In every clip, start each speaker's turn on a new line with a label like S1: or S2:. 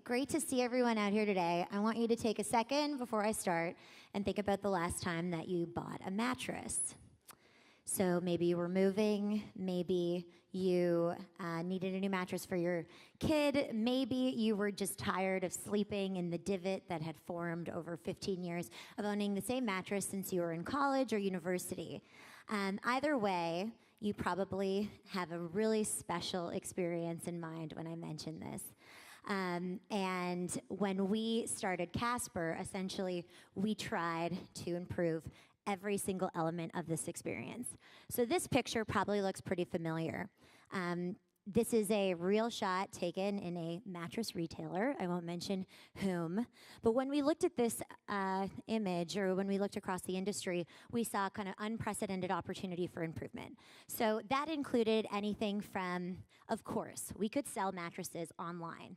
S1: Great to see everyone out here today. I want you to take a second before I start and think about the last time that you bought a mattress. So maybe you were moving, maybe you needed a new mattress for your kid, maybe you were just tired of sleeping in the divot that had formed over 15 years of owning the same mattress since you were in college or university. Either way, you probably have a really special experience in mind when I mention this. And when we started Casper, essentially, we tried to improve every single element of this experience. So this picture probably looks pretty familiar. This is a real shot taken in a mattress retailer. I won't mention whom. But when we looked at this image, or when we looked across the industry, we saw kind of unprecedented opportunity for improvement. So that included anything from, of course, we could sell mattresses online.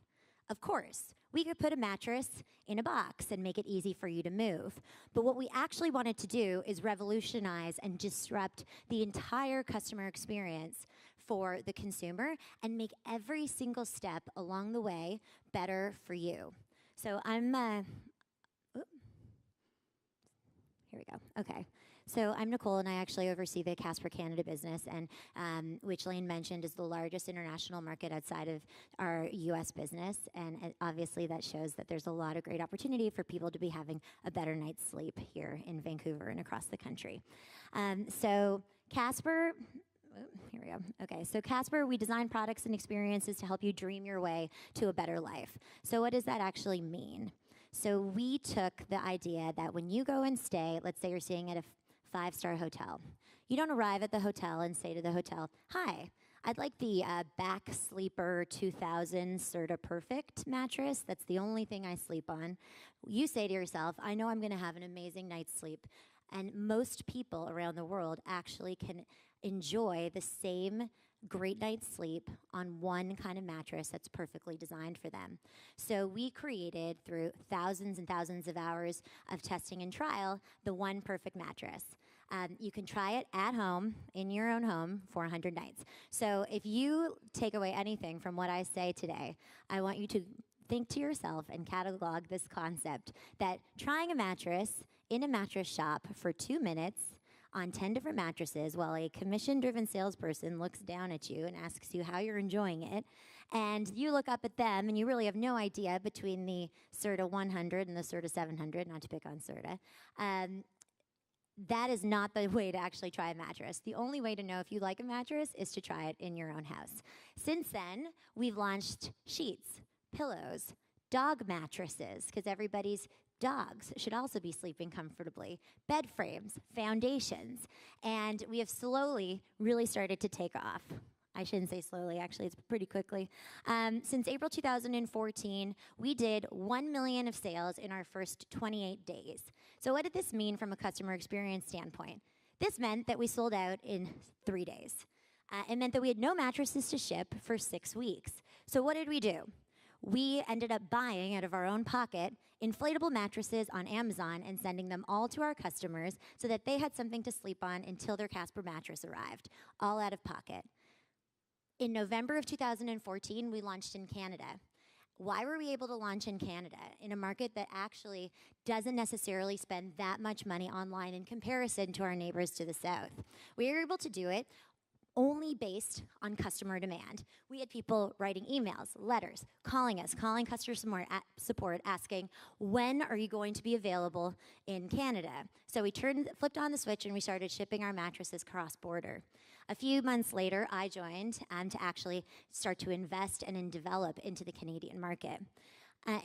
S1: Of course, we could put a mattress in a box and make it easy for you to move. But what we actually wanted to do is revolutionize and disrupt the entire customer experience for the consumer and make every single step along the way better for you. So here we go. Okay. So I'm Nicole, and I actually oversee the Casper Canada business, and which Lane mentioned is the largest international market outside of our U.S. business. And obviously that shows that there's a lot of great opportunity for people to be having a better night's sleep here in Vancouver and across the country. So Casper... Here we go. Okay, so Casper, we design products and experiences to help you dream your way to a better life. So what does that actually mean? So we took the idea that when you go and stay, let's say you're staying at a 5-star hotel, you don't arrive at the hotel and say to the hotel, "Hi, I'd like the Back Sleeper 2000 Serta Perfect mattress. That's the only thing I sleep on." You say to yourself, "I know I'm going to have an amazing night's sleep." And most people around the world actually can enjoy the same great night's sleep on one kind of mattress that's perfectly designed for them. So we created, through thousands and thousands of hours of testing and trial, the one perfect mattress. You can try it at home, in your own home, for 100 nights. So if you take away anything from what I say today, I want you to think to yourself and catalog this concept that trying a mattress in a mattress shop for 2 minutes on 10 different mattresses while a commission-driven salesperson looks down at you and asks you how you're enjoying it, and you look up at them and you really have no idea between the Serta 100 and the Serta 700, not to pick on Serta, that is not the way to actually try a mattress. The only way to know if you like a mattress is to try it in your own house. Since then, we've launched sheets, pillows, dog mattresses, because everybody's dogs should also be sleeping comfortably, bed frames, foundations, and we have slowly really started to take off. I shouldn't say slowly, actually, it's pretty quickly. Since April 2014, we did 1 million of sales in our first 28 days. So what did this mean from a customer experience standpoint? This meant that we sold out in 3 days. It meant that we had no mattresses to ship for 6 weeks. So what did we do? We ended up buying out of our own pocket inflatable mattresses on Amazon and sending them all to our customers so that they had something to sleep on until their Casper mattress arrived, all out of pocket. In November of 2014, we launched in Canada. Why were we able to launch in Canada, in a market that actually doesn't necessarily spend that much money online in comparison to our neighbors to the south? We were able to do it only based on customer demand. We had people writing emails, letters, calling customer support asking, when are you going to be available in Canada? So we flipped on the switch and we started shipping our mattresses cross-border. A few months later, I joined to actually start to invest and develop into the Canadian market.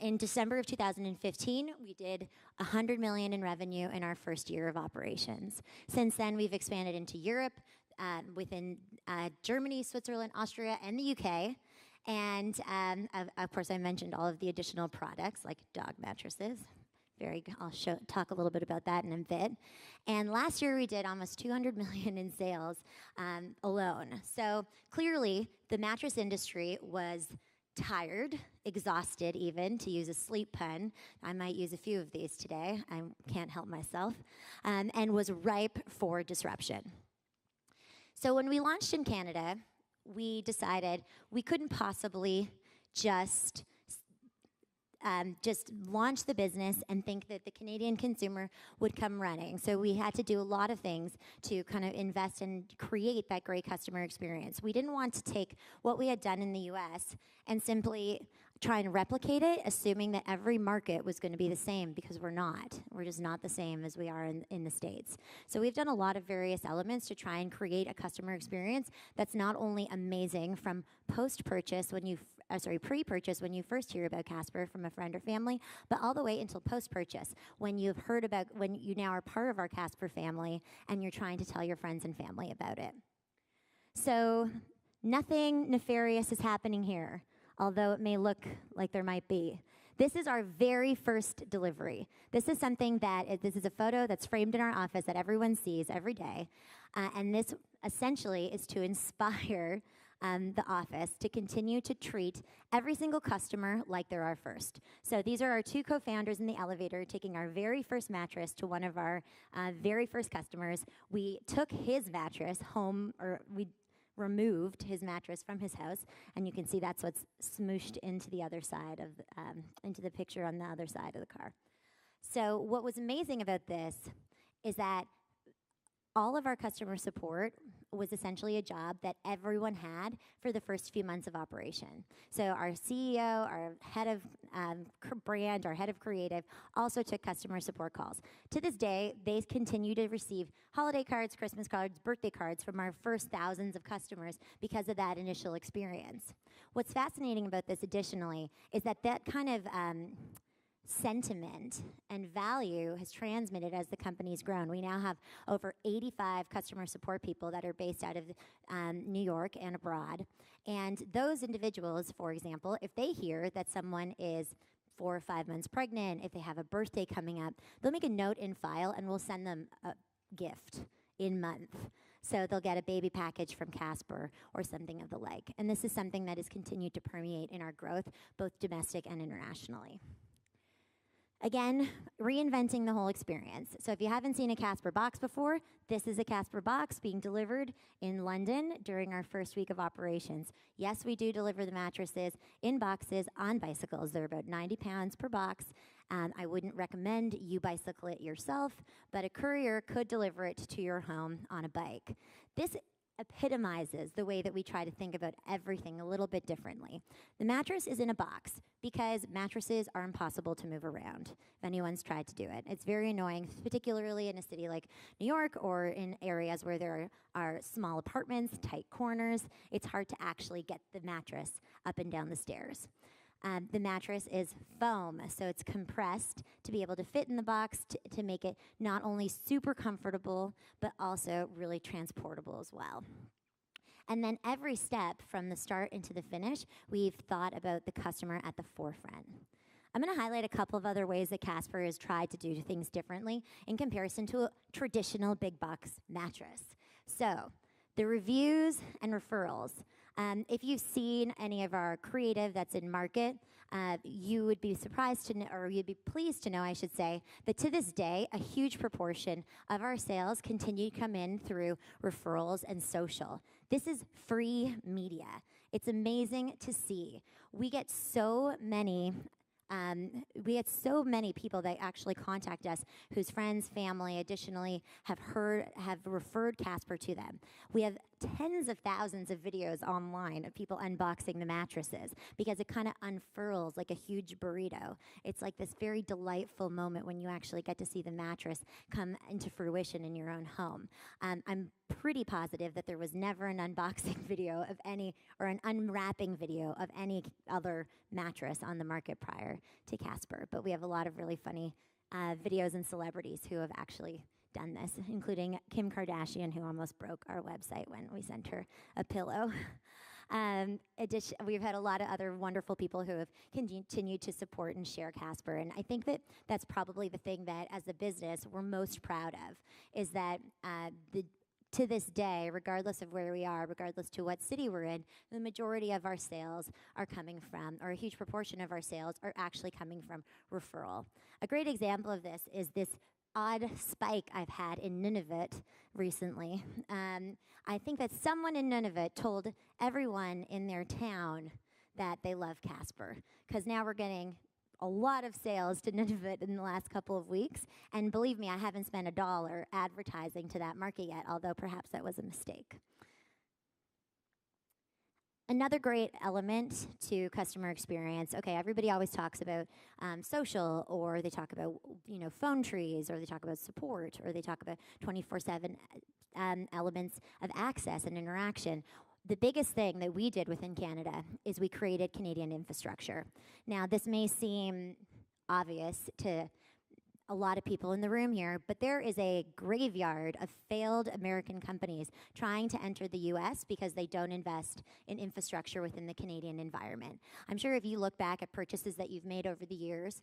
S1: In December of 2015, we did $100 million in revenue in our first year of operations. Since then, we've expanded into Europe, within Germany, Switzerland, Austria, and the UK. And of course, I mentioned all of the additional products like dog mattresses. I'll talk a little bit about that in a bit. And last year we did almost $200 million in sales alone. So clearly, the mattress industry was tired, exhausted even, to use a sleep pun. I might use a few of these today. I can't help myself. And was ripe for disruption. So when we launched in Canada, we decided we couldn't possibly just just launch the business and think that the Canadian consumer would come running. So we had to do a lot of things to kind of invest and create that great customer experience. We didn't want to take what we had done in the US and simply try and replicate it, assuming that every market was going to be the same, because we're not. We're just not the same as we are in the States. So we've done a lot of various elements to try and create a customer experience that's not only amazing from post-purchase when you pre-purchase when you first hear about Casper from a friend or family, but all the way until post-purchase when you've heard about, when you now are part of our Casper family and you're trying to tell your friends and family about it. So nothing nefarious is happening here, although it may look like there might be. This is our very first delivery. This is something that, this is a photo that's framed in our office that everyone sees every day. And this essentially is to inspire the office to continue to treat every single customer like they're our first. So these are our two co-founders in the elevator taking our very first mattress to one of our very first customers. We took his mattress home, or we removed his mattress from his house, and you can see that's what's smooshed into the other side of, into the picture on the other side of the car. So what was amazing about this is that all of our customer support was essentially a job that everyone had for the first few months of operation. So our CEO, our head of brand, our head of creative also took customer support calls. To this day, they continue to receive holiday cards, Christmas cards, birthday cards from our first thousands of customers because of that initial experience. What's fascinating about this additionally is that that kind of sentiment and value has transmitted as the company's grown. We now have over 85 customer support people that are based out of New York and abroad. And those individuals, for example, if they hear that someone is 4 or 5 months pregnant, if they have a birthday coming up, they'll make a note in file and we'll send them a gift in month. So they'll get a baby package from Casper or something of the like. And this is something that has continued to permeate in our growth, both domestic and internationally. Again, reinventing the whole experience. So if you haven't seen a Casper box before, this is a Casper box being delivered in London during our first week of operations. Yes, we do deliver the mattresses in boxes on bicycles. They're about 90 pounds per box. I wouldn't recommend you bicycle it yourself, but a courier could deliver it to your home on a bike. This epitomizes the way that we try to think about everything a little bit differently. The mattress is in a box because mattresses are impossible to move around if anyone's tried to do it. It's very annoying, particularly in a city like New York or in areas where there are small apartments, tight corners. It's hard to actually get the mattress up and down the stairs. The mattress is foam, so it's compressed to be able to fit in the box to make it not only super comfortable, but also really transportable as well. And then every step from the start into the finish, we've thought about the customer at the forefront. I'm going to highlight a couple of other ways that Casper has tried to do things differently in comparison to a traditional big box mattress. So the reviews and referrals. If you've seen any of our creative that's in market, you would be surprised to know, or you'd be pleased to know, I should say, that to this day, a huge proportion of our sales continue to come in through referrals and social. This is free media. It's amazing to see. We get so many people that actually contact us whose friends, family, additionally have referred Casper to them. We have tens of thousands of videos online of people unboxing the mattresses because it kind of unfurls like a huge burrito. It's like this very delightful moment when you actually get to see the mattress come into fruition in your own home. I'm pretty positive that there was never an unboxing video of any, or an unwrapping video of any other mattress on the market prior to Casper, but we have a lot of really funny videos and celebrities who have actually done this, including Kim Kardashian, who almost broke our website when we sent her a pillow. We've had a lot of other wonderful people who have continued to support and share Casper, and I think that that's probably the thing that, as a business, we're most proud of, is that to this day, regardless of where we are, regardless to what city we're in, the majority of our sales are coming from, or a huge proportion of our sales are actually coming from referral. A great example of this is this odd spike I've had in Innovate recently. I think that someone in Innovate told everyone in their town that they love Casper, because now we're getting a lot of sales to Innovate in the last couple of weeks. And believe me, I haven't spent $1 advertising to that market yet, although perhaps that was a mistake. Another great element to customer experience, okay, everybody always talks about social, or they talk about, phone trees, or they talk about support, or they talk about 24/7 elements of access and interaction. The biggest thing that we did within Canada is we created Canadian infrastructure. Now, this may seem obvious to a lot of people in the room here, but there is a graveyard of failed American companies trying to enter the US because they don't invest in infrastructure within the Canadian environment. I'm sure if you look back at purchases that you've made over the years,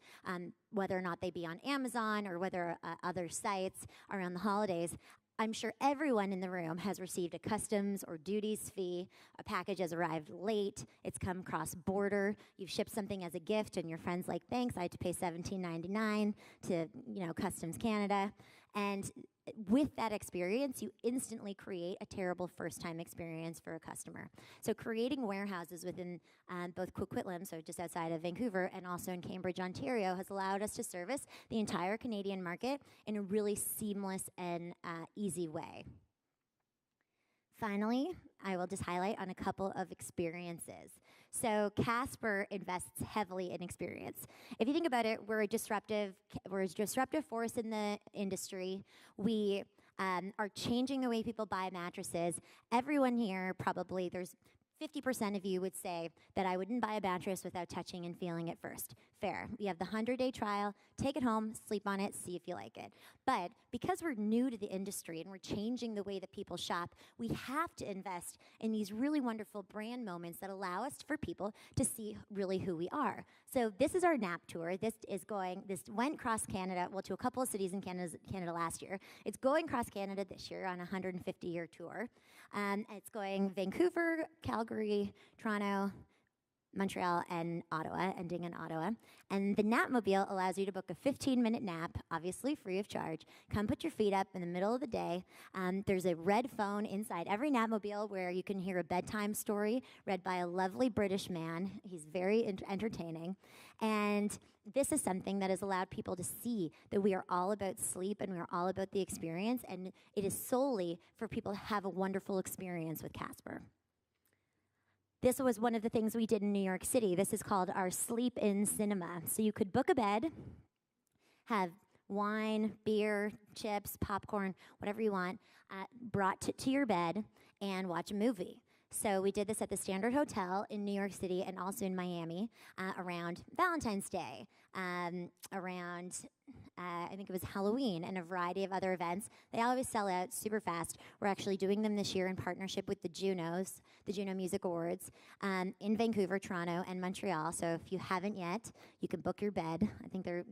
S1: whether or not they be on Amazon or whether other sites around the holidays, I'm sure everyone in the room has received a customs or duties fee, a package has arrived late, it's come cross-border, you've shipped something as a gift and your friend's like, thanks, I had to pay $17.99 to, Customs Canada. And with that experience, you instantly create a terrible first-time experience for a customer. So creating warehouses within both Coquitlam, so just outside of Vancouver, and also in Cambridge, Ontario, has allowed us to service the entire Canadian market in a really seamless and easy way. Finally, I will just highlight on a couple of experiences. So Casper invests heavily in experience. If you think about it, we're a disruptive force in the industry. We are changing the way people buy mattresses. Everyone here, probably, there's 50% of you would say that I wouldn't buy a mattress without touching and feeling it first. Fair. We have the 100-day trial. Take it home, sleep on it, see if you like it. But because we're new to the industry and we're changing the way that people shop, we have to invest in these really wonderful brand moments that allow us for people to see really who we are. So this is our nap tour. This went cross Canada, well, to a couple of cities in Canada last year. It's going cross Canada this year on a 150-year tour. It's going Vancouver, Calgary, Toronto, Montreal, and Ottawa, ending in Ottawa. And the Napmobile allows you to book a 15-minute nap, obviously free of charge. Come put your feet up in the middle of the day. There's a red phone inside every Napmobile where you can hear a bedtime story read by a lovely British man. He's very entertaining. And this is something that has allowed people to see that we are all about sleep and we are all about the experience, and it is solely for people to have a wonderful experience with Casper. This was one of the things we did in New York City. This is called our sleep-in cinema. So you could book a bed, have wine, beer, chips, popcorn, whatever you want, brought to your bed and watch a movie. So we did this at the Standard Hotel in New York City and also in Miami around Valentine's Day, around, I think it was Halloween, and a variety of other events. They always sell out super fast. We're actually doing them this year in partnership with the Juno Music Awards, in Vancouver, Toronto, and Montreal. So if you haven't yet, you can book your bed. I think they're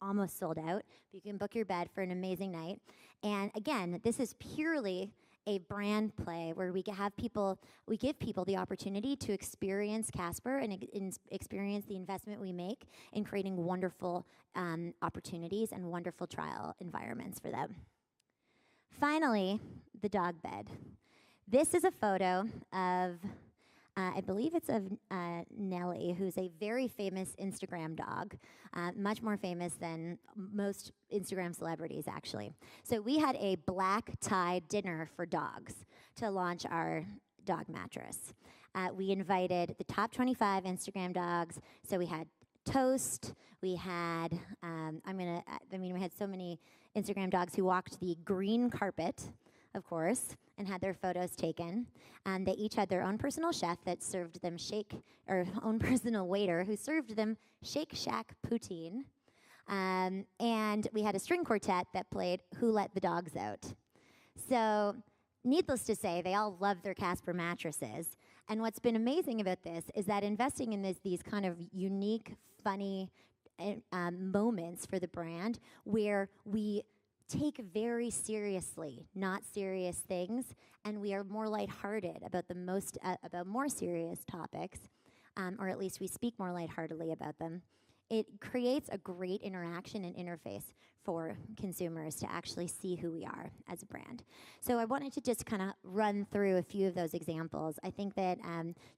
S1: almost sold out, but you can book your bed for an amazing night. And again, this is purely a brand play where we give people the opportunity to experience Casper and experience the investment we make in creating wonderful opportunities and wonderful trial environments for them. Finally, the dog bed. This is a photo of, I believe it's of Nellie, who's a very famous Instagram dog, much more famous than most Instagram celebrities, actually. So we had a black tie dinner for dogs to launch our dog mattress. We invited the top 25 Instagram dogs. So we had Toast. We had, we had so many Instagram dogs who walked the green carpet, of course, and had their photos taken. They each had their own personal chef that served them own personal waiter who served them Shake Shack poutine. And we had a string quartet that played Who Let the Dogs Out. So needless to say, they all loved their Casper mattresses. And what's been amazing about this is that investing in these kind of unique, funny moments for the brand where we take very seriously not serious things, and we are more lighthearted about about more serious topics, or at least we speak more lightheartedly about them. it creates a great interaction and interface for consumers to actually see who we are as a brand. So I wanted to just kind of run through a few of those examples. I think that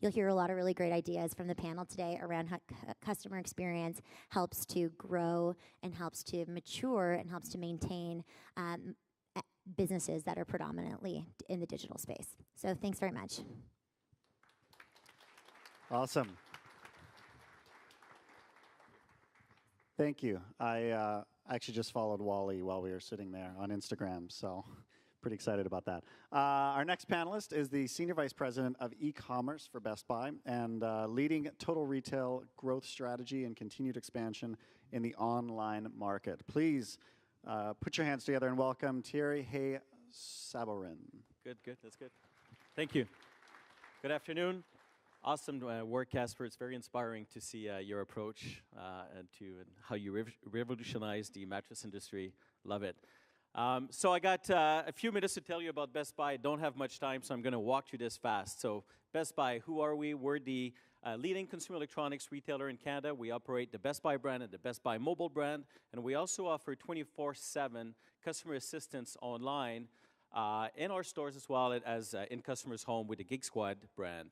S1: you'll hear a lot of really great ideas from the panel today around how customer experience helps to grow and helps to mature and helps to maintain businesses that are predominantly in the digital space. So thanks very much.
S2: Awesome. Thank you. I actually just followed Wally while we were sitting there on Instagram, so pretty excited about that. Our next panelist is the Senior Vice President of E-commerce for Best Buy and leading total retail growth strategy and continued expansion in the online market. Please put your hands together and welcome Thierry Hay-Sabourin.
S3: Good, that's good. Thank you. Good afternoon. Awesome work, Casper. It's very inspiring to see your approach and how you revolutionize the mattress industry. Love it. So I got a few minutes to tell you about Best Buy. I don't have much time, so I'm going to walk through this fast. So Best Buy, who are we? We're the leading consumer electronics retailer in Canada. We operate the Best Buy brand and the Best Buy mobile brand, and we also offer 24/7 customer assistance online in our stores as well as in customers' home with the Geek Squad brand.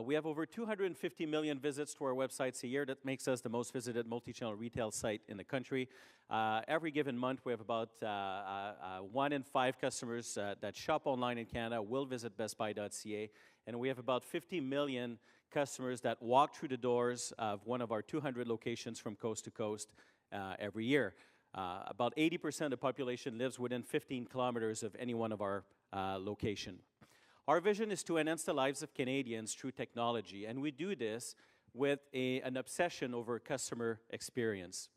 S3: We have over 250 million visits to our websites a year. That makes us the most visited multi-channel retail site in the country. Every given month, we have about 1 in 5 customers that shop online in Canada will visit bestbuy.ca, and we have about 50 million customers that walk through the doors of one of our 200 locations from coast to coast every year. About 80% of the population lives within 15 kilometers of any one of our locations. Our vision is to enhance the lives of Canadians through technology, and we do this with an obsession over customer experience.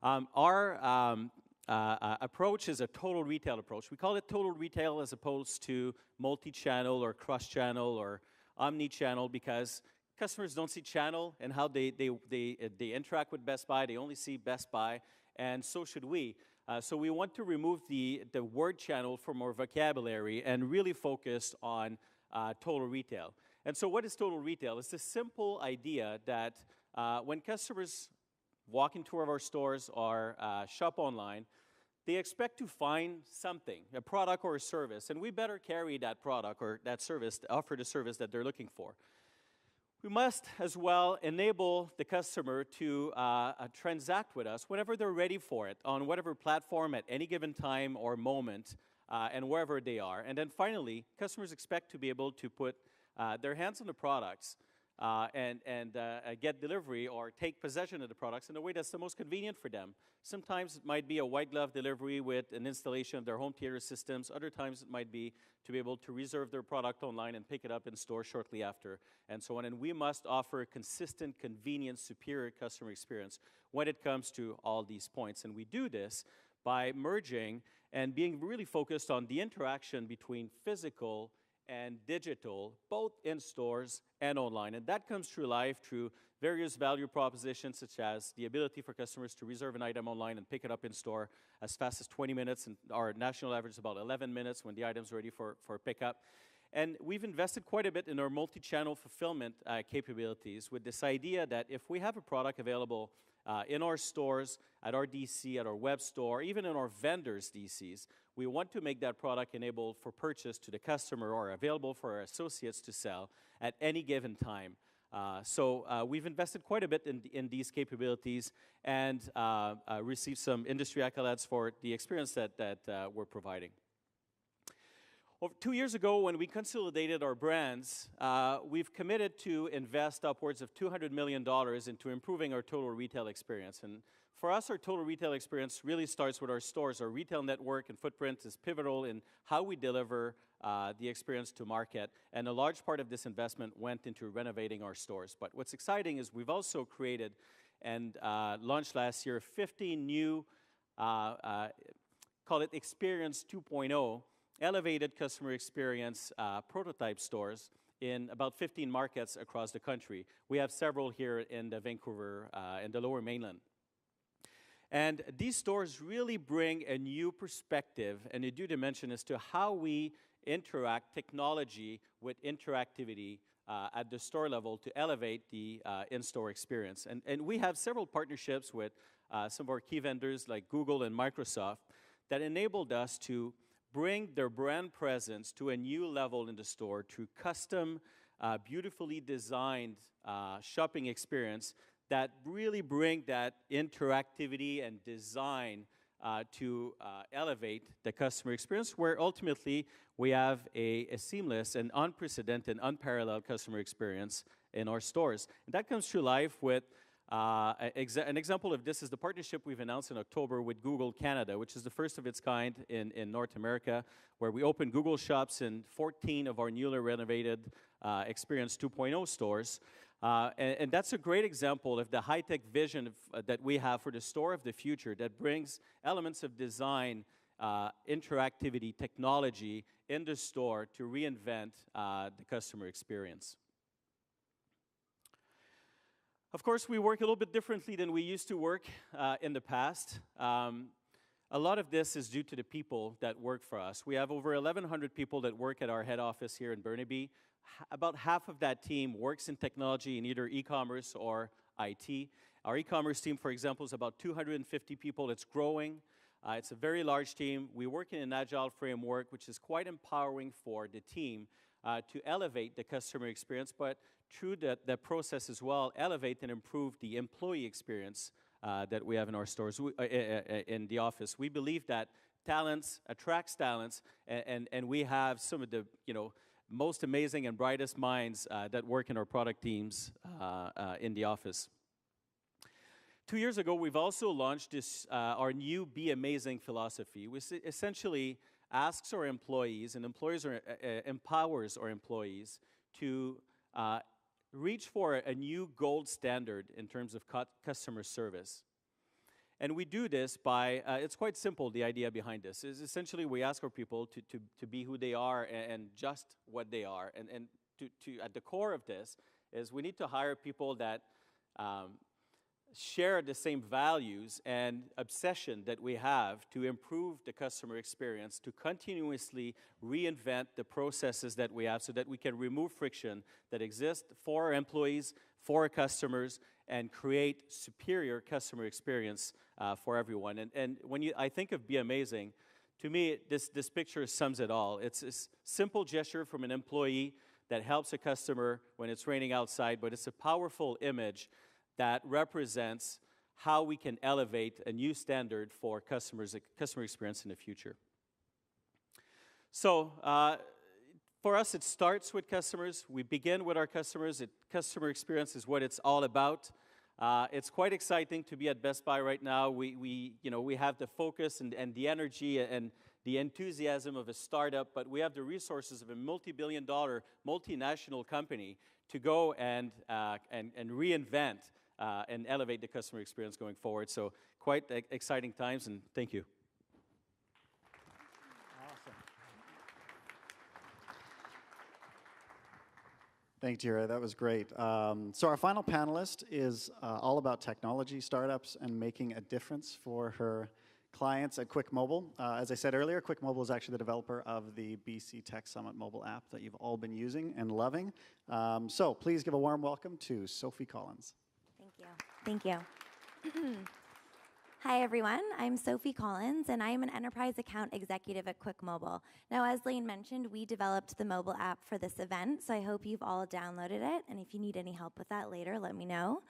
S3: Our approach is a total retail approach. We call it total retail as opposed to multi-channel or cross-channel or omni-channel because customers don't see channel and how they interact with Best Buy. They only see Best Buy, and so should we. So we want to remove the word channel from our vocabulary and really focus on total retail. And so what is total retail? It's a simple idea that when customers walk into our stores or shop online, they expect to find something, a product or a service, and we better carry that product or that service, offer the service that they're looking for. We must as well enable the customer to transact with us whenever they're ready for it, on whatever platform at any given time or moment, and wherever they are. And then finally, customers expect to be able to put their hands on the products and get delivery or take possession of the products in a way that's the most convenient for them. Sometimes it might be a white glove delivery with an installation of their home theater systems. Other times it might be to be able to reserve their product online and pick it up in store shortly after, and so on. And we must offer a consistent, convenient, superior customer experience when it comes to all these points. And we do this by merging and being really focused on the interaction between physical and digital, both in stores and online. And that comes through life through various value propositions, such as the ability for customers to reserve an item online and pick it up in store as fast as 20 minutes, and our national average is about 11 minutes when the item's ready for pickup. And we've invested quite a bit in our multi-channel fulfillment capabilities with this idea that if we have a product available in our stores, at our DC, at our web store, even in our vendors' DCs, we want to make that product enabled for purchase to the customer or available for our associates to sell at any given time. So we've invested quite a bit in these capabilities and received some industry accolades for the experience that we're providing. Over 2 years ago, when we consolidated our brands, we've committed to invest upwards of $200 million into improving our total retail experience. And for us, our total retail experience really starts with our stores. Our retail network and footprint is pivotal in how we deliver the experience to market. And a large part of this investment went into renovating our stores. But what's exciting is we've also created and launched last year 15 new, call it Experience 2.0, elevated customer experience prototype stores in about 15 markets across the country. We have several here in the Vancouver and the Lower Mainland. And these stores really bring a new perspective and a new dimension as to how we interact technology with interactivity at the store level to elevate the in-store experience. And we have several partnerships with some of our key vendors like Google and Microsoft that enabled us to bring their brand presence to a new level in the store through custom, beautifully designed shopping experience that really bring that interactivity and design to elevate the customer experience, where ultimately we have a seamless and unprecedented, unparalleled customer experience in our stores. And that comes to life with an example of this is the partnership we've announced in October with Google Canada, which is the first of its kind in North America, where we opened Google Shops in 14 of our newly renovated Experience 2.0 stores. And that's a great example of the high-tech vision that we have for the store of the future that brings elements of design, interactivity, technology in the store to reinvent the customer experience. Of course, we work a little bit differently than we used to work in the past. A lot of this is due to the people that work for us. We have over 1,100 people that work at our head office here in Burnaby. About half of that team works in technology in either e-commerce or IT. Our e-commerce team, for example, is about 250 people. It's growing. It's a very large team. We work in an agile framework, which is quite empowering for the team to elevate the customer experience, but through that process as well, elevate and improve the employee experience that we have in our stores, in the office. We believe that talents attracts talents, and we have some of the most amazing and brightest minds that work in our product teams in the office. 2 years ago, we've also launched this our new Be Amazing philosophy, which essentially asks our employees and empowers our employees to reach for a new gold standard in terms of customer service. And we do this by, it's quite simple, the idea behind this is essentially we ask our people to be who they are and just what they are. And at the core of this is we need to hire people that share the same values and obsession that we have to improve the customer experience, to continuously reinvent the processes that we have so that we can remove friction that exists for our employees, for our customers, and create superior customer experience for everyone. And when I think of Be Amazing, to me, this picture sums it all. It's a simple gesture from an employee that helps a customer when it's raining outside, but it's a powerful image that represents how we can elevate a new standard for customer experience in the future. So for us, it starts with customers. We begin with our customers. Customer experience is what it's all about. It's quite exciting to be at Best Buy right now. We have the focus and the energy and the enthusiasm of a startup, but we have the resources of a multi-billion-dollar multinational company to go and reinvent and elevate the customer experience going forward. So quite exciting times, and thank you.
S2: Awesome. Thank you, Thierry. That was great. So our final panelist is all about technology, startups, and making a difference for her clients at QuickMobile. As I said earlier, QuickMobile is actually the developer of the BCTECH Summit mobile app that you've all been using and loving. So please give a warm welcome to Sophie Collins.
S4: Thank you. Hi, everyone. I'm Sophie Collins, and I am an Enterprise Account Executive at QuickMobile. Now, as Lane mentioned, we developed the mobile app for this event, so I hope you've all downloaded it, and if you need any help with that later, let me know.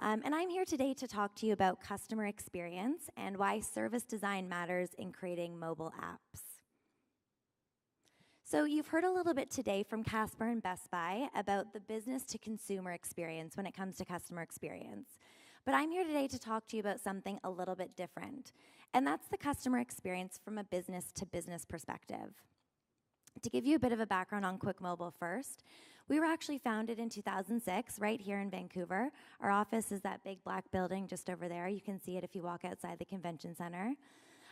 S4: And I'm here today to talk to you about customer experience and why service design matters in creating mobile apps. So you've heard a little bit today from Casper and Best Buy about the business-to-consumer experience when it comes to customer experience. But I'm here today to talk to you about something a little bit different, and that's the customer experience from a business-to-business perspective. To give you a bit of a background on QuickMobile first, we were actually founded in 2006 right here in Vancouver. Our office is that big black building just over there. You can see it if you walk outside the convention center.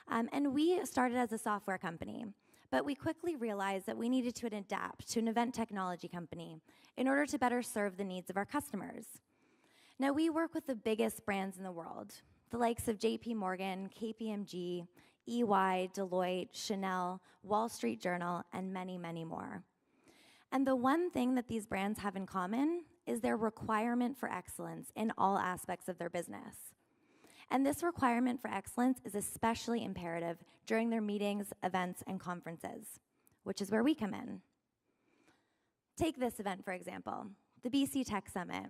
S4: And we started as a software company, but we quickly realized that we needed to adapt to an event technology company in order to better serve the needs of our customers. Now, we work with the biggest brands in the world, the likes of JP Morgan, KPMG, EY, Deloitte, Chanel, Wall Street Journal, and many, many more. And the one thing that these brands have in common is their requirement for excellence in all aspects of their business. And this requirement for excellence is especially imperative during their meetings, events, and conferences, which is where we come in. Take this event, for example, the BCTECH Summit.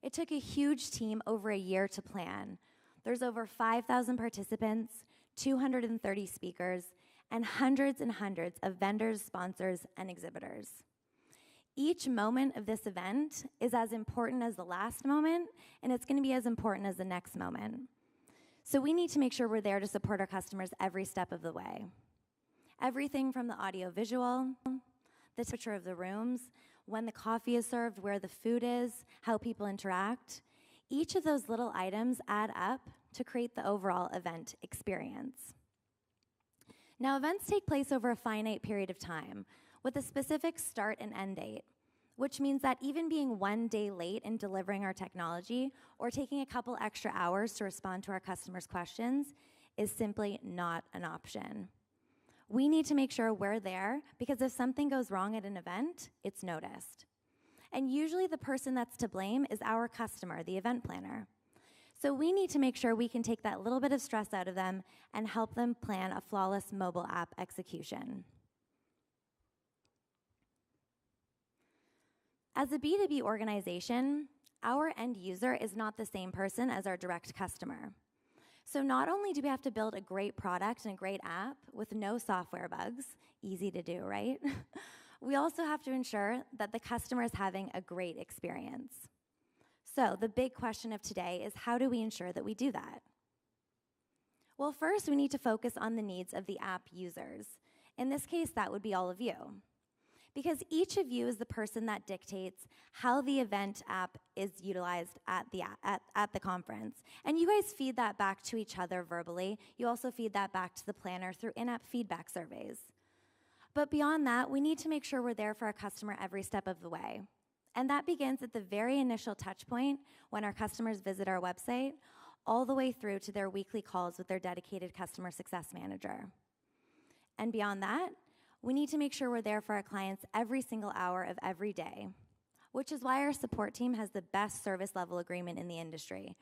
S4: It took a huge team over a year to plan. There's over 5,000 participants, 230 speakers, and hundreds of vendors, sponsors, and exhibitors. Each moment of this event is as important as the last moment, and it's going to be as important as the next moment. So we need to make sure we're there to support our customers every step of the way. Everything from the audio-visual, the temperature of the rooms, when the coffee is served, where the food is, how people interact. Each of those little items add up to create the overall event experience. Now, events take place over a finite period of time with a specific start and end date, which means that even being one day late in delivering our technology or taking a couple extra hours to respond to our customers' questions is simply not an option. We need to make sure we're there because if something goes wrong at an event, it's noticed. And usually the person that's to blame is our customer, the event planner. So we need to make sure we can take that little bit of stress out of them and help them plan a flawless mobile app execution. As a B2B organization, our end user is not the same person as our direct customer. So not only do we have to build a great product and a great app with no software bugs, easy to do, right? We also have to ensure that the customer is having a great experience. So the big question of today is, how do we ensure that we do that? Well, first, we need to focus on the needs of the app users. In this case, that would be all of you. Because each of you is the person that dictates how the event app is utilized at the conference. And you guys feed that back to each other verbally. You also feed that back to the planner through in-app feedback surveys. But beyond that, we need to make sure we're there for our customer every step of the way. And that begins at the very initial touch point when our customers visit our website, all the way through to their weekly calls with their dedicated customer success manager. And beyond that, we need to make sure we're there for our clients every single hour of every day, which is why our support team has the best service level agreement in the industry,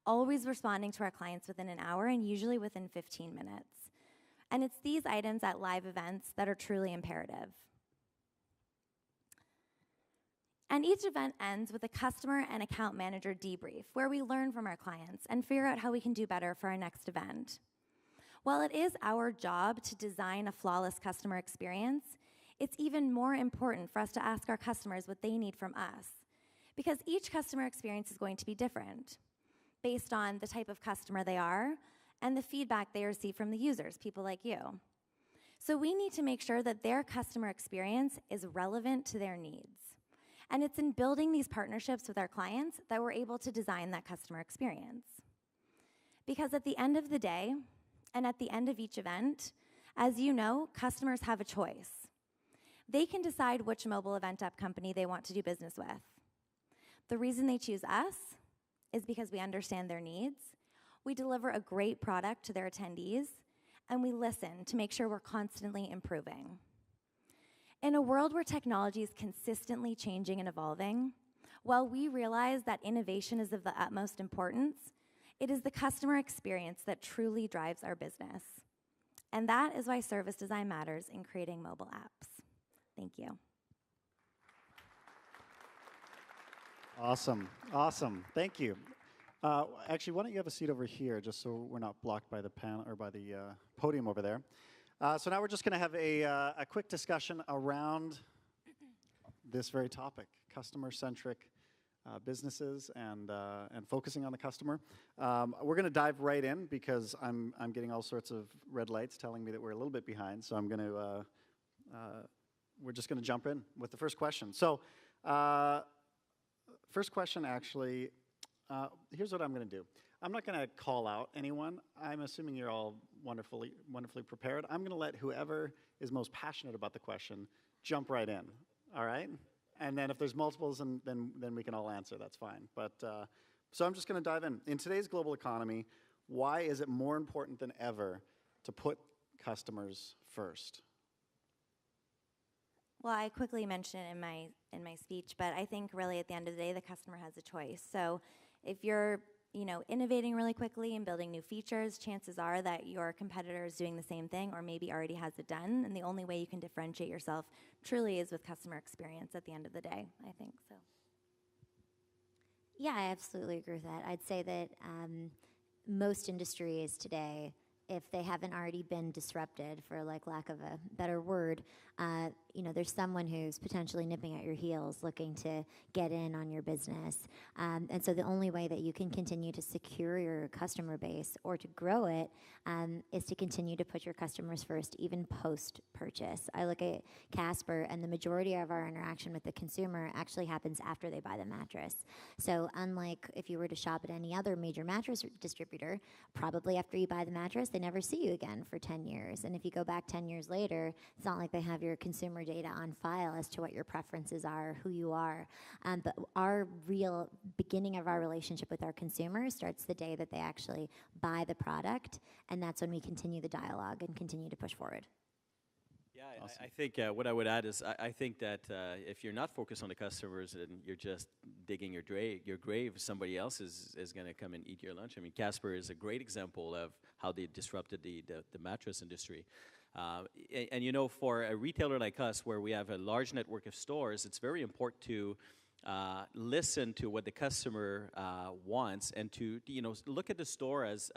S4: always responding to our clients within an hour and usually within 15 minutes. And it's these items at live events that are truly imperative. And each event ends with a customer and account manager debrief, where we learn from our clients and figure out how we can do better for our next event. While it is our job to design a flawless customer experience, it's even more important for us to ask our customers what they need from us, because each customer experience is going to be different based on the type of customer they are and the feedback they receive from the users, people like you. So we need to make sure that their customer experience is relevant to their needs. And it's in building these partnerships with our clients that we're able to design that customer experience. Because at the end of the day, and at the end of each event, as you know, customers have a choice. They can decide which mobile event app company they want to do business with. The reason they choose us is because we understand their needs, we deliver a great product to their attendees, and we listen to make sure we're constantly improving. In a world where technology is consistently changing and evolving, while we realize that innovation is of the utmost importance, it is the customer experience that truly drives our business. And that is why service design matters in creating mobile apps. Thank you.
S2: Awesome, awesome. Thank you. Actually, why don't you have a seat over here, just so we're not blocked by the panel or by the podium over there. So now we're just going to have a quick discussion around this very topic: customer-centric businesses and focusing on the customer. We're going to dive right in because I'm getting all sorts of red lights telling me that we're a little bit behind. So we're just going to jump in with the first question. So first question, actually, here's what I'm going to do. I'm not going to call out anyone. I'm assuming you're all wonderfully prepared. I'm going to let whoever is most passionate about the question jump right in. All right? And then if there's multiples, then we can all answer. That's fine. But so I'm just going to dive in. In today's global economy, why is it more important than ever to put customers first?
S4: Well, I quickly mentioned it in my speech, but I think really at the end of the day, the customer has a choice. So if you're innovating really quickly and building new features, chances are that your competitor is doing the same thing or maybe already has it done. And the only way you can differentiate yourself truly is with customer experience at the end of the day, I think so.
S1: Yeah, I absolutely agree with that. I'd say that most industries today, if they haven't already been disrupted, for lack of a better word, there's someone who's potentially nipping at your heels, looking to get in on your business. And so the only way that you can continue to secure your customer base or to grow it is to continue to put your customers first, even post-purchase. I look at Casper, and the majority of our interaction with the consumer actually happens after they buy the mattress. So unlike if you were to shop at any other major mattress distributor, probably after you buy the mattress, they never see you again for 10 years. And if you go back 10 years later, it's not like they have your consumer data on file as to what your preferences are, who you are. But our real beginning of our relationship with our consumers starts the day that they actually buy the product, and that's when we continue the dialogue and continue to push forward.
S3: Yeah, awesome. I think what I would add is I think that if you're not focused on the customers and you're just digging your grave, somebody else is going to come and eat your lunch. I mean, Casper is a great example of how they disrupted the mattress industry. And for a retailer like us, where we have a large network of stores, it's very important to listen to what the customer wants and to look at the store as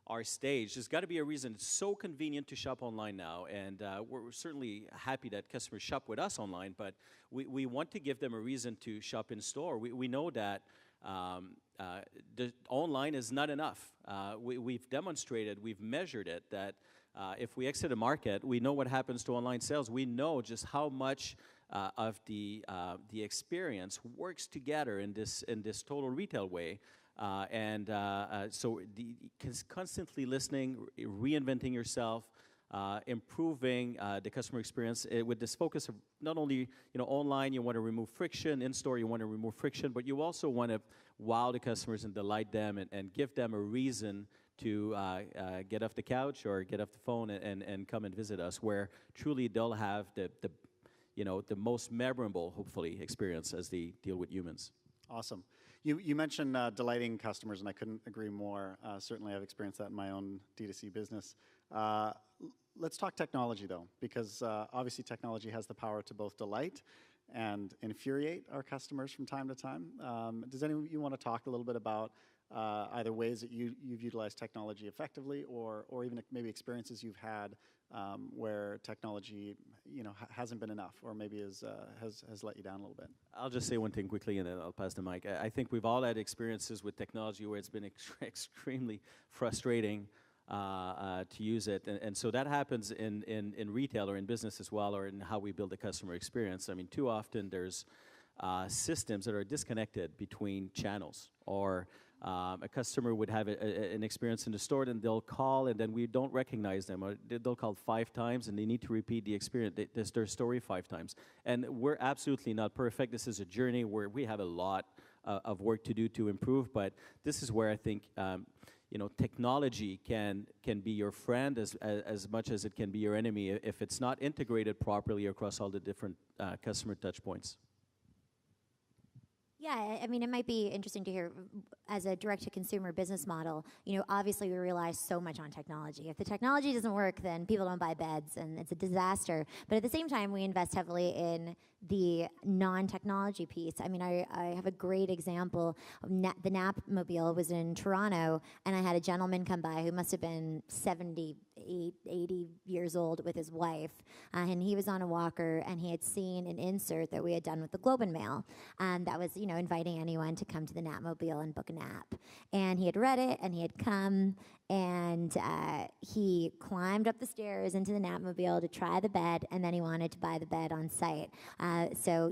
S3: our stage. There's got to be a reason. It's so convenient to shop online now, and we're certainly happy that customers shop with us online, but we want to give them a reason to shop in store. We know that the online is not enough. We've demonstrated, we've measured it, that if we exit a market, we know what happens to online sales. We know just how much of the experience works together in this total retail way. So constantly listening, reinventing yourself, improving the customer experience with this focus of not only online, you want to remove friction, in store you want to remove friction, but you also want to wow the customers and delight them and give them a reason to get off the couch or get off the phone and come and visit us, where truly they'll have the most memorable, hopefully, experience as they deal with humans.
S2: Awesome. You mentioned delighting customers, and I couldn't agree more. Certainly, I've experienced that in my own D2C business. Let's talk technology, though, because obviously technology has the power to both delight and infuriate our customers from time to time. Does anyone you want to talk a little bit about either ways that you've utilized technology effectively, or even maybe experiences you've had where technology hasn't been enough, or maybe has let you down a little bit?
S3: I'll just say one thing quickly, and then I'll pass the mic. I think we've all had experiences with technology where it's been extremely frustrating to use it, and so that happens in retail or in business as well, or in how we build a customer experience. I mean, too often there's systems that are disconnected between channels, or a customer would have an experience in the store, and they'll call, and then we don't recognize them, or they'll call 5 times, and they need to repeat the experience, their story 5 times. And we're absolutely not perfect. This is a journey where we have a lot of work to do to improve, but this is where I think technology can be your friend as much as it can be your enemy if it's not integrated properly across all the different customer touch points.
S1: Yeah, I mean, it might be interesting to hear, as a direct-to-consumer business model, obviously we rely so much on technology. If the technology doesn't work, then people don't buy beds, and it's a disaster. But at the same time, we invest heavily in the non-technology piece. I mean, I have a great example. The Napmobile was in Toronto, and I had a gentleman come by who must have been 78, 80 years old with his wife, and he was on a walker, and he had seen an insert that we had done with the Globe and Mail that was, inviting anyone to come to the Napmobile and book a nap. And he had read it, and he had come, and he climbed up the stairs into the Napmobile to try the bed, and then he wanted to buy the bed on site. So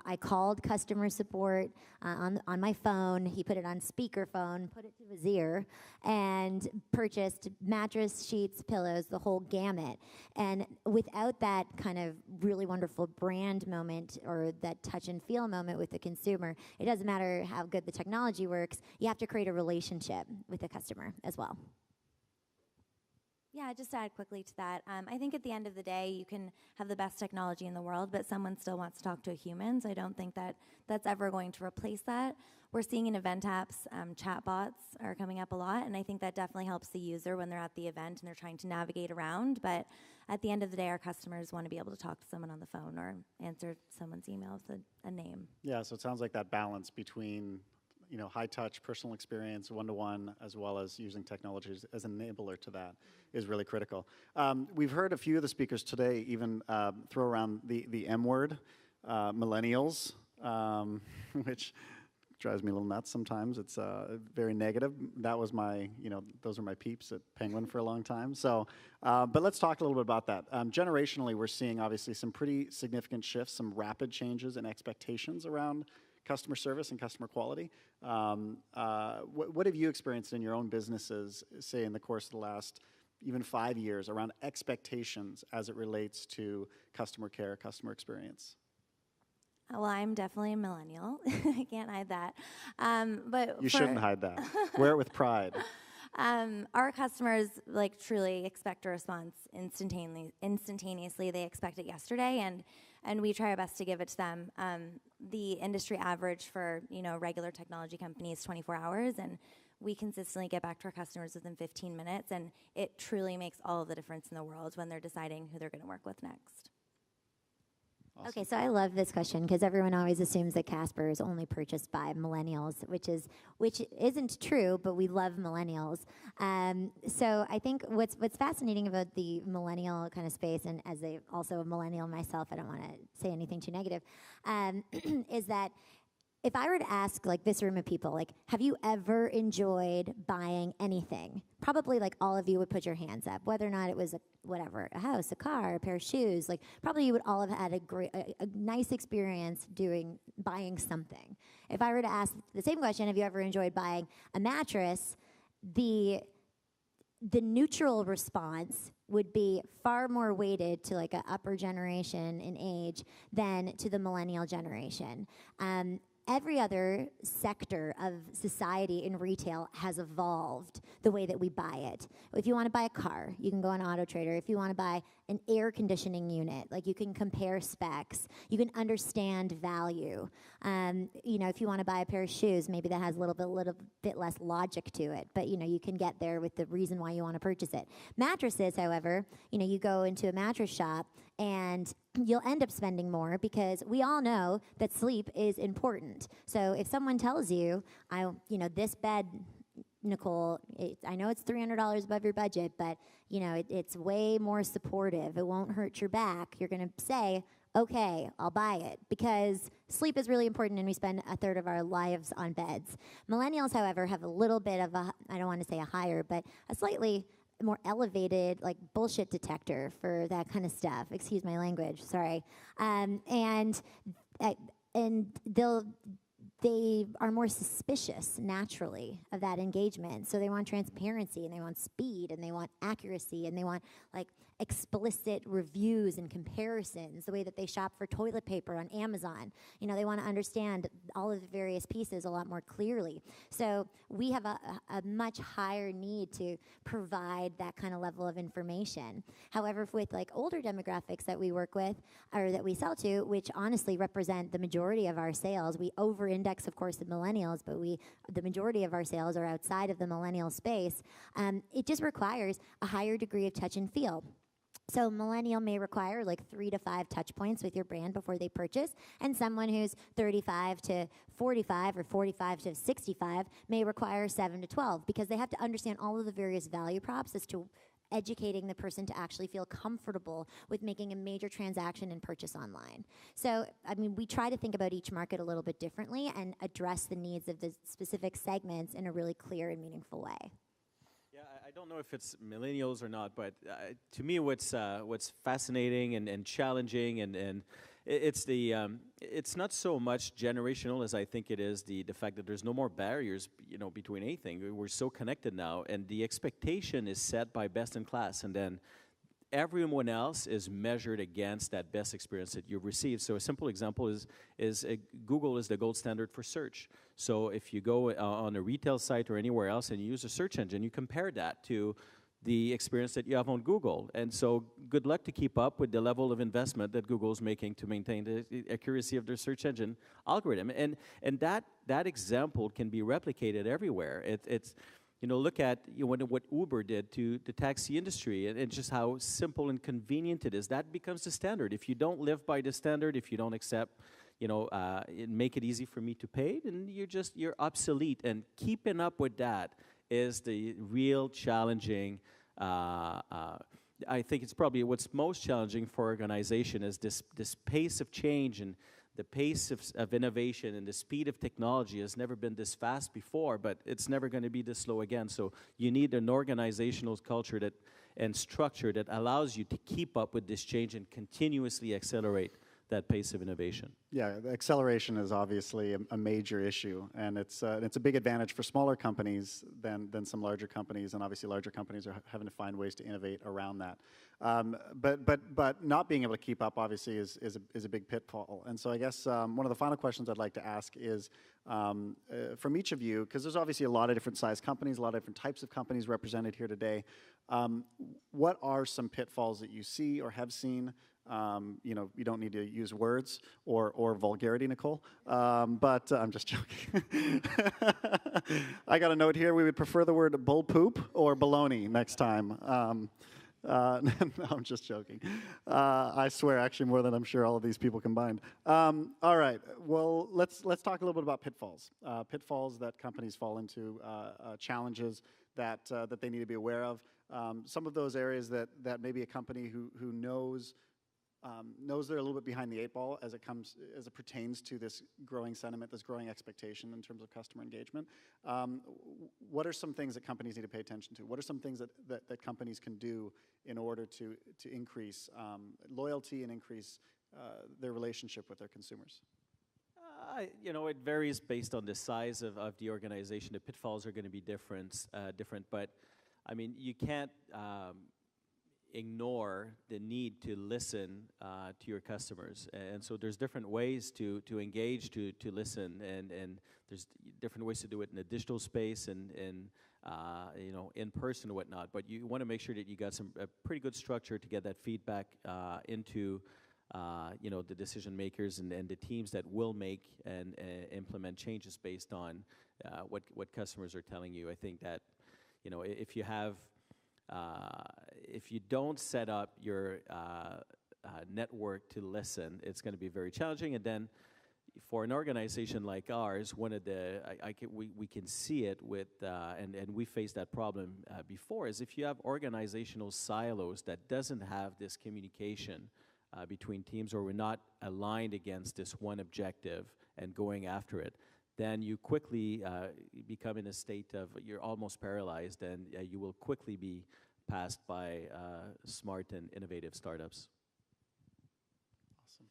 S1: I called customer support on my phone. He put it on speakerphone, put it to his ear, and purchased mattress, sheets, pillows, the whole gamut. And without that kind of really wonderful brand moment or that touch and feel moment with the consumer, it doesn't matter how good the technology works. You have to create a relationship with the customer as well.
S4: Yeah, just to add quickly to that, I think at the end of the day, you can have the best technology in the world, but someone still wants to talk to a human, so I don't think that that's ever going to replace that. We're seeing in event apps, chatbots are coming up a lot, and I think that definitely helps the user when they're at the event and they're trying to navigate around, but at the end of the day, our customers want to be able to talk to someone on the phone or answer someone's email with a name.
S2: Yeah, so it sounds like that balance between high touch, personal experience, one-to-one, as well as using technology as an enabler to that is really critical. We've heard a few of the speakers today even throw around the M word, millennials, which drives me a little nuts sometimes. It's very negative. That was my, those are my peeps at Penguin for a long time. So, but let's talk a little bit about that. Generationally, we're seeing obviously some pretty significant shifts, some rapid changes in expectations around customer service and customer quality. What have you experienced in your own businesses, say in the course of the last even 5 years, around expectations as it relates to customer care, customer experience?
S4: Well, I'm definitely a millennial. I can't hide that. But
S2: you shouldn't hide that. Wear it with pride.
S4: Our customers truly expect a response instantaneously. They expect it yesterday, and we try our best to give it to them. The industry average for regular technology companies is 24 hours, and we consistently get back to our customers within 15 minutes, and it truly makes all of the difference in the world when they're deciding who they're going to work with next.
S2: Awesome.
S1: Okay, so I love this question because everyone always assumes that Casper is only purchased by millennials, which isn't true, but we love millennials. So I think what's fascinating about the millennial kind of space, and as also a millennial myself, I don't want to say anything too negative, is that if I were to ask this room of people, have you ever enjoyed buying anything? Probably all of you would put your hands up, whether or not it was a house, a car, a pair of shoes. Probably you would all have had a nice experience buying something. If I were to ask the same question, have you ever enjoyed buying a mattress? The neutral response would be far more weighted to an upper generation in age than to the millennial generation. Every other sector of society in retail has evolved the way that we buy it. If you want to buy a car, you can go on Auto Trader. If you want to buy an air conditioning unit, you can compare specs. You can understand value. If you want to buy a pair of shoes, maybe that has a little bit less logic to it, but you can get there with the reason why you want to purchase it. Mattresses, however, you go into a mattress shop and you'll end up spending more because we all know that sleep is important. So if someone tells you, this bed, Nicole, I know it's $300 above your budget, but it's way more supportive. It won't hurt your back. You're going to say, okay, I'll buy it because sleep is really important and we spend a third of our lives on beds. Millennials, however, have a little bit of I don't want to say a higher, but a slightly more elevated bullshit detector for that kind of stuff. Excuse my language, sorry. And they are more suspicious naturally of that engagement. So they want transparency and they want speed and they want accuracy and they want explicit reviews and comparisons, the way that they shop for toilet paper on Amazon. They want to understand all of the various pieces a lot more clearly. So we have a much higher need to provide that kind of level of information. However, with older demographics that we work with or that we sell to, which honestly represent the majority of our sales, we over-index, of course, the millennials, but the majority of our sales are outside of the millennial space. It just requires a higher degree of touch and feel. So millennial may require 3 to 5 touch points with your brand before they purchase, and someone who's 35 to 45 or 45 to 65 may require 7 to 12 because they have to understand all of the various value props as to educating the person to actually feel comfortable with making a major transaction and purchase online. So, we try to think about each market a little bit differently and address the needs of the specific segments in a really clear and meaningful way.
S3: I don't know if it's millennials or not, but to me, what's fascinating and challenging, and it's not so much generational as I think it is the fact that there's no more barriers, between anything. We're so connected now, and the expectation is set by best in class, and then everyone else is measured against that best experience that you've received. So a simple example is Google is the gold standard for search. So if you go on a retail site or anywhere else and you use a search engine, you compare that to the experience that you have on Google. And so good luck to keep up with the level of investment that Google's making to maintain the accuracy of their search engine algorithm. And that example can be replicated everywhere. It's look at what Uber did to the taxi industry, and just how simple and convenient it is. That becomes the standard. If you don't live by the standard, if you don't accept, make it easy for me to pay, then you're obsolete. And keeping up with that is the real challenging. I think it's probably what's most challenging for organization is this pace of change, and the pace of innovation and the speed of technology has never been this fast before, but it's never going to be this slow again. So you need an organizational culture and structure that allows you to keep up with this change and continuously accelerate that pace of innovation.
S2: Yeah, the acceleration is obviously a major issue, and it's a big advantage for smaller companies than some larger companies, and obviously larger companies are having to find ways to innovate around that. But not being able to keep up obviously is a big pitfall. And so I guess one of the final questions I'd like to ask is from each of you, because there's obviously a lot of different size companies, a lot of different types of companies represented here today. What are some pitfalls that you see or have seen? You don't need to use words or vulgarity, Nicole, but I'm just joking. I got a note here. We would prefer the word bull poop or baloney next time. No, I'm just joking. I swear, actually, more than I'm sure all of these people combined. All right. Well, let's talk a little bit about pitfalls. Pitfalls that companies fall into, challenges that they need to be aware of. Some of those areas that maybe a company who knows they're a little bit behind the eight ball as it pertains to this growing sentiment, this growing expectation in terms of customer engagement. What are some things that companies need to pay attention to? What are some things that companies can do in order to increase loyalty and increase their relationship with their consumers?
S3: It varies based on the size of the organization. The pitfalls are going to be different, but I mean, you can't ignore the need to listen to your customers, and so there's different ways to engage, to listen, and there's different ways to do it in the digital space and in person and whatnot. But you want to make sure that you got a pretty good structure to get that feedback into the decision makers and the teams that will make and implement changes based on what customers are telling you. I think that if you have if you don't set up your network to listen, it's going to be very challenging. And then for an organization like ours, one of the we can see it with and we faced that problem before, is if you have organizational silos that doesn't have this communication between teams, or we're not aligned against this one objective and going after it, then you quickly become in a state of you're almost paralyzed, and you will quickly be passed by smart and innovative startups.
S2: Awesome.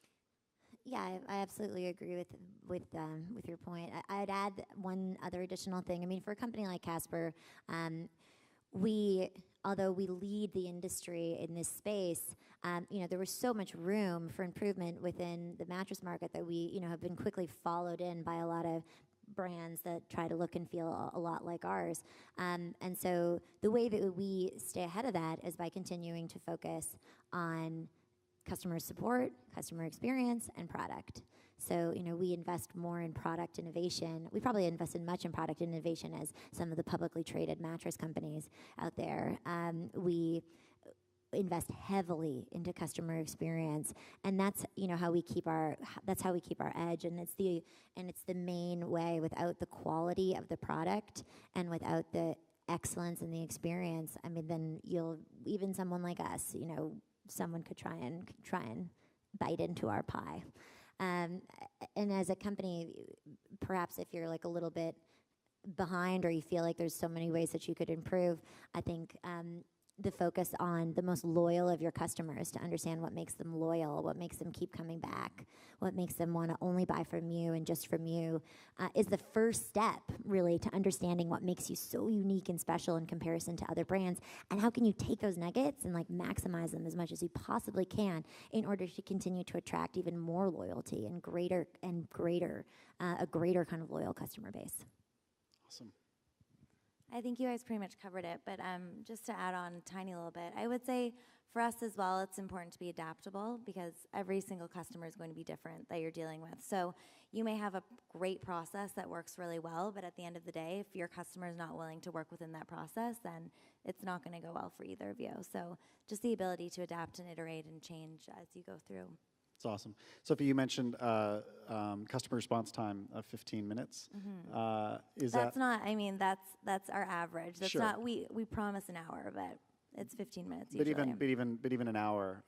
S1: Yeah, I absolutely agree with your point. I'd add one other additional thing. I mean, for a company like Casper, although we lead the industry in this space, there was so much room for improvement within the mattress market that we, have been quickly followed in by a lot of brands that try to look and feel a lot like ours. And so the way that we stay ahead of that is by continuing to focus on customer support, customer experience, and product. So, we invest more in product innovation. We probably invest in much in product innovation as some of the publicly traded mattress companies out there. We invest heavily into customer experience, and that's how we keep our edge. And it's the main way. Without the quality of the product and without the excellence in the experience, I mean, then even someone like us, someone could try and bite into our pie. And as a company, perhaps if you're like a little bit behind, or you feel like there's so many ways that you could improve, I think the focus on the most loyal of your customers, to understand what makes them loyal, what makes them keep coming back, what makes them want to only buy from you and just from you, is the first step, really, to understanding what makes you so unique and special in comparison to other brands, and how can you take those nuggets and maximize them as much as you possibly can in order to continue to attract even more loyalty and a greater kind of loyal customer base.
S2: Awesome.
S4: I think you guys pretty much covered it, but just to add on a tiny little bit, I would say for us as well, it's important to be adaptable because every single customer is going to be different that you're dealing with. So you may have a great process that works really well, but at the end of the day, if your customer is not willing to work within that process, then it's not going to go well for either of you. So just the ability to adapt and iterate and change as you go through.
S2: It's awesome. Sophie, you mentioned customer response time of 15 minutes. Is
S4: That's
S2: that
S4: not, I mean, that's our average. That's
S2: Sure.
S4: not, we promise an hour, but it's 15 minutes
S2: But
S4: usually.
S2: even an hour,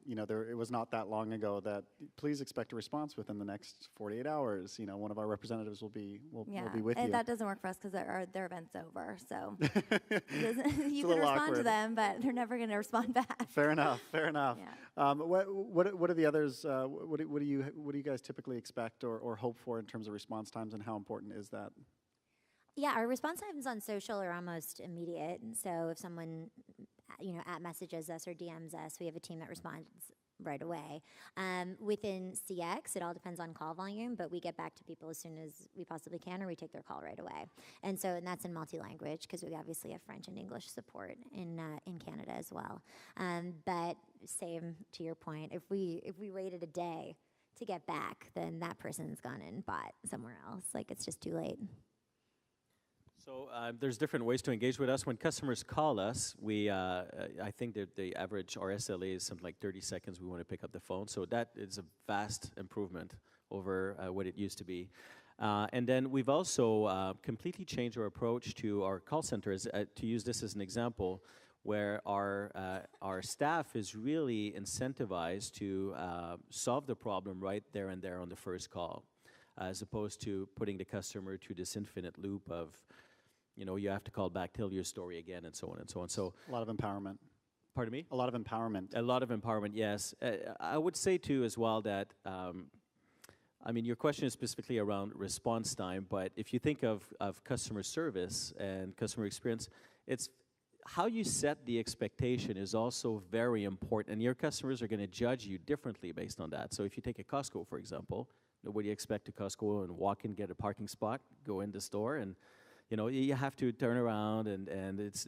S2: you know, it was not that long ago that please expect a response within the next 48 hours. You know, one of our representatives will be with you.
S4: That doesn't work for us because their event's over. So you
S2: It's
S4: can
S2: a little
S4: respond to
S2: awkward.
S4: them, but they're never going to respond back.
S2: Fair enough. Fair enough.
S4: Yeah.
S2: What are the others? What do you guys typically expect or hope for in terms of response times, and how important is that?
S1: Yeah, our response times on social are almost immediate. And so if someone, messages us or DMs us, we have a team that responds right away. Within CX, it all depends on call volume, but we get back to people as soon as we possibly can, or we take their call right away. And that's in multi-language because we obviously have French and English support in Canada as well. But same to your point, if we waited a day to get back, then that person's gone and bought somewhere else. Like, it's just too late.
S3: So there's different ways to engage with us. When customers call us, I think that the average, our SLA is something like 30 seconds. We want to pick up the phone. So that is a vast improvement over what it used to be. And then we've also completely changed our approach to our call centers. To use this as an example, where our staff is really incentivized to solve the problem right there and there on the first call, as opposed to putting the customer to this infinite loop of, you have to call back, tell your story again, and so on and so on. So
S2: A lot of empowerment.
S3: pardon me?
S2: A lot of empowerment.
S3: A lot of empowerment, yes. I would say, too, as well, that, your question is specifically around response time, but if you think of customer service and customer experience, it's how you set the expectation is also very important, and your customers are going to judge you differently based on that. So if you take a Costco, for example, nobody expects to Costco and walk in, get a parking spot, go in the store, and you have to turn around, and it's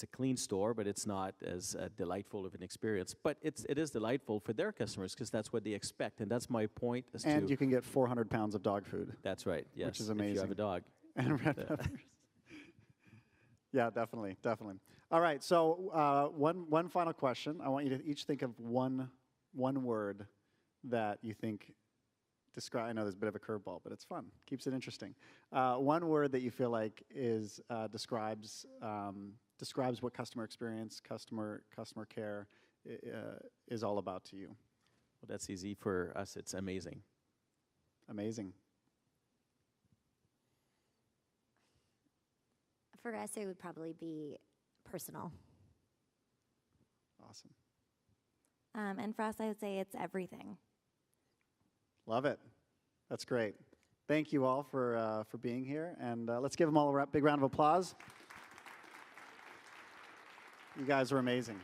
S3: a clean store, but it's not as delightful of an experience. But it is delightful for their customers because that's what they expect, and that's my point.
S2: And you can get 400 pounds of dog food.
S3: That's right. Yes,
S2: which is amazing.
S3: If you have a dog.
S2: And red peppers. Yeah, definitely. All right, so one final question. I want you to each think of one word that you think describe. I know there's a bit of a curveball, but it's fun. Keeps it interesting. One word that you feel like describes what customer experience, customer care is all about to you.
S3: Well, that's easy for us. It's amazing.
S2: Amazing.
S1: For us, it would probably be personal.
S2: Awesome.
S4: And for us, I would say it's everything.
S2: Love it. That's great. Thank you all for being here, and let's give them all a big round of applause. You guys are amazing.